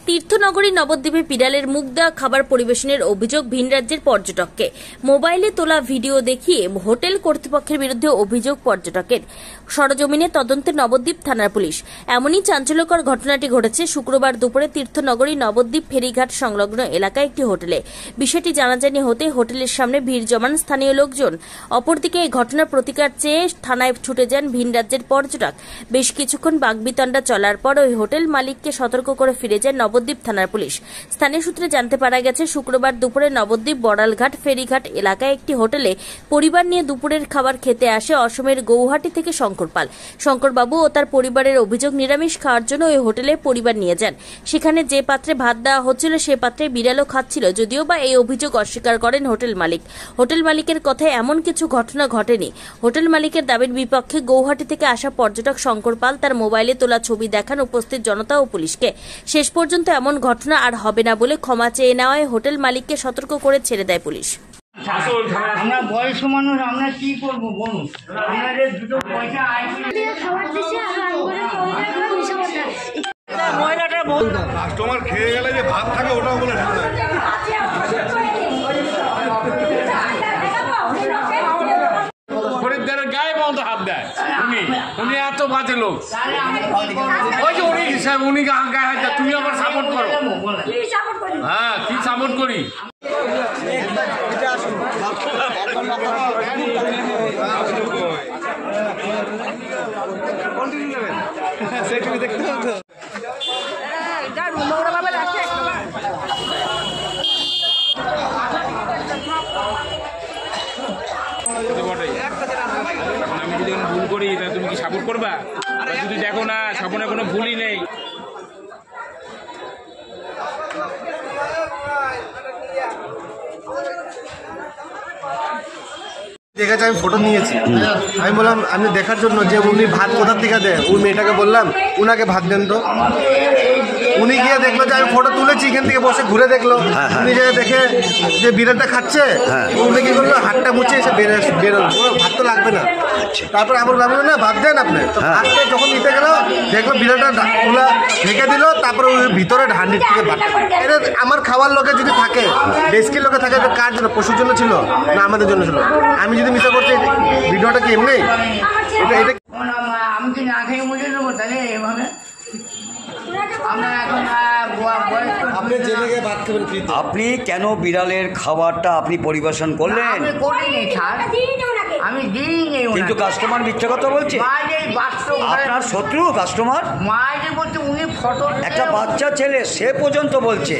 তীর্থনগরী নবদ্বীপে বিড়ালের মুখ দেওয়া খাবার পরিবেশনের অভিযোগ ভিন রাজ্যের পর্যটককে। মোবাইলে তোলা ভিডিও দেখিয়ে হোটেল কর্তৃপক্ষের বিরুদ্ধে অভিযোগ পর্যটকের। সরজমিনে তদন্তে নবদ্বীপ থানার পুলিশ। এমনই চাঞ্চল্যকর ঘটনাটি ঘটেছে শুক্রবার দুপুরে তীর্থনগরী নবদ্বীপ ফেরিঘাট সংলগ্ন এলাকায় একটি হোটেলে। বিষয়টি জানাজানি হতে হোটেলের সামনে ভিড় জমান স্থানীয় লোকজন। অপরদিকে এই ঘটনার প্রতিকার চেয়ে থানায় ছুটে যান ভিন রাজ্যের পর্যটক। বেশ কিছুক্ষণ বাকবিতণ্ডা চলার পর ওই হোটেল মালিককে সতর্ক করে ফিরে যায় নবদ্বীপ থানার পুলিশ। স্থানীয় সূত্রে জানতে পারা গেছে, শুক্রবার দুপুরে নবদ্বীপ বড়ালঘাট ফেরিঘাট এলাকায় একটি হোটেলে পরিবার নিয়ে দুপুরের খাবার খেতে আসে অসমের গৌহাটি থেকে শঙ্কর পাল। শঙ্করবাবু ও তার পরিবারের অভিযোগ, নিরামিষ খাওয়ার জন্য ওই হোটেলে পরিবার নিয়ে যান। সেখানে যে পাত্রে ভাত দেওয়া হচ্ছিল সে পাত্রে বিড়ালও খাচ্ছিল, যদিও বা এই অভিযোগ অস্বীকার করেন হোটেল মালিক। হোটেল মালিকের কথায় এমন কিছু ঘটনা ঘটেনি। হোটেল মালিকের দাবির বিপক্ষে গৌহাটি থেকে আসা পর্যটক শঙ্কর পাল তার মোবাইলে তোলা ছবি দেখান উপস্থিত জনতা ও পুলিশকে। শেষ পর্যন্ত এমন ঘটনা আর হবে না বলে ক্ষমা চেয়ে নেওয়ায় হোটেল মালিককে সতর্ক করে ছেড়ে দেয় পুলিশ। আমরা বয়স্ক মানুষ, আমরা কি করব বলুন? আপনাদের দুটো পয়সা মহিলাটা কাস্টমার খেয়ে গেলে যে ভাত থাকে ওটাও বলে খরিদ্দারের গায়ে বন্ধ হাত দেয়। উনি এত বাজে লোক। ওই যে উনি হিসাব, উনি গায়ে হাত দেয়, তুমি আবার সাপোর্ট করো। হ্যাঁ, কি সাপোর্ট করি? আমি যদি ভুল করি তাহলে তুমি কি সাপোর্ট করবা? যদি দেখো না স্বপনে কোনো ভুলই নেই। ঠিক আছে, আমি ফটো নিয়েছি। আমি বললাম আমি দেখার জন্য যে উনি ভাত কোথার থেকে দেয়, ওই মেয়েটাকে বললাম উনাকে ভাত দেন তো। উনি গিয়ে দেখলো যে আমি ফটো তুলেছি, এখান থেকে বসে ঘুরে দেখলো। উনি যে দেখে যে বিড়ালটা খাচ্ছে, উনি কি করলো হাতটা মুছে এসে বেরোলো, ভাত তো লাগবে না। তারপর আবার ভাবলো না ভাত দেন আপনি, তো ভাতটা যখন নিতে গেল দেখলো বিড়ালটা তুলা ঢেকে দিল, তারপরে ওই ভিতরে হান্ডির থেকে ভাতটা। এটা আমার খাওয়ার লোকে যদি থাকে, ডেস্কের লোকে থাকে, কার জন্য? পশুর জন্য ছিল না আমাদের জন্য ছিল? আমি যদি মিশা করছি ভিডিওটা কি এমনি? এটা আমি কি না খেয়ে মুছে দেবো তাহলে এভাবে? আপনি কেন বিড়ালের খাবারটা আপনি পরিবেশন করলেন? আমি দিইনি, কিন্তু কাস্টমার মিথ্যে কথা বলছে। আপনার শত্রু কাস্টমার? মা যে বলছে উনি ফটো, একটা বাচ্চা ছেলে সে পর্যন্ত বলছে।